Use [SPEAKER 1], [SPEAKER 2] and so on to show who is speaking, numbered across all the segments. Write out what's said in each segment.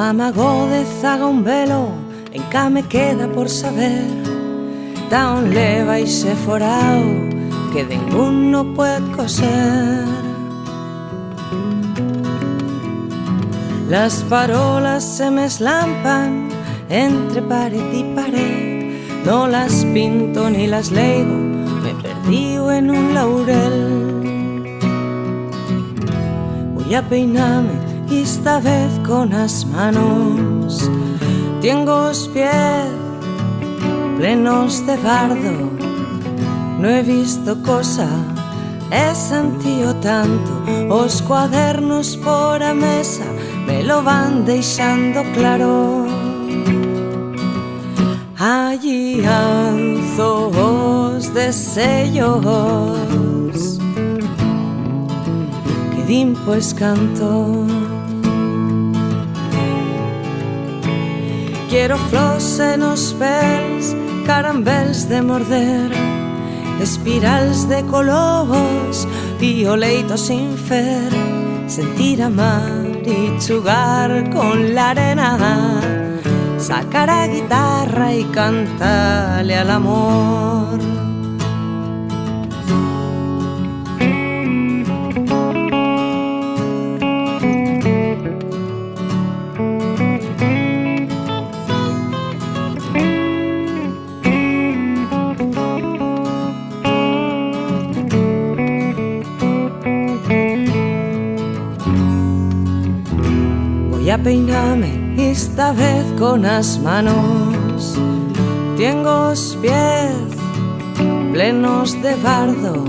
[SPEAKER 1] amago de zaga un velo, enca me queda por saber da on leva ixe forao que ningún no puede coser. Las parolas se me eslampan entre pared y pared, no las pinto ni las leigo, me perdí en un laurel. Voy a peinarme esta vez con las manos, tengo los pies plenos de bardo, no he visto cosa, he sentido tanto, os cuadernos por a mesa me lo van deixando claro. Allí alzo os desellos que din pois canto. Quiero flors en os pèls, carambels de morder, espirals de colors y oleitos sin fer, sentir a mar y jugar con la arena, sacar a guitarra y cantarle al amor. Voy a peinarme esta vez con las manos, tengo los pies plenos de bardo,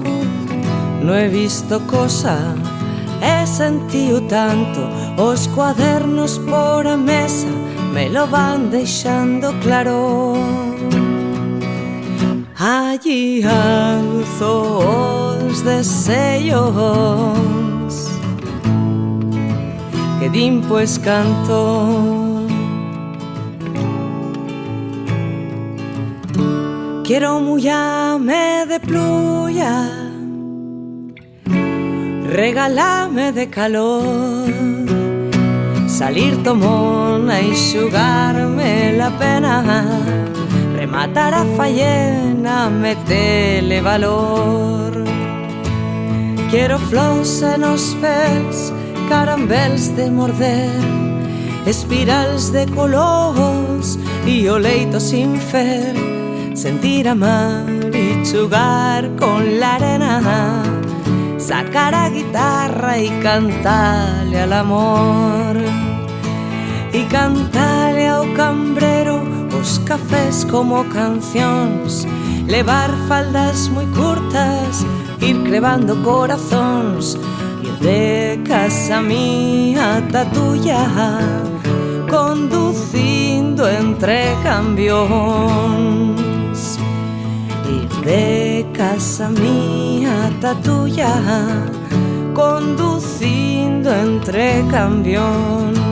[SPEAKER 1] no he visto cosa, he sentido tanto, os cuadernos por a mesa me lo van deixando claro. Allí alzo os desellos que din pues canto. Quiero mullarme de pluya, regalarme de calor, salir tomona y xugarme la pena, rematar a faena, metele valor. Quiero flors en os pèls, carambels de morder, espirals de colors y oleitos sin fer, sentir a mar y jugar con la arena, sacar a guitarra y cantarle al amor, y cantarle ao cambrero os cafés como cancións, levar faldas moi curtas, ir crevando corazóns, de casa mía ata tuya, conducindo entre cambións. Ir de casa mía ata tuya, conducindo entre cambións.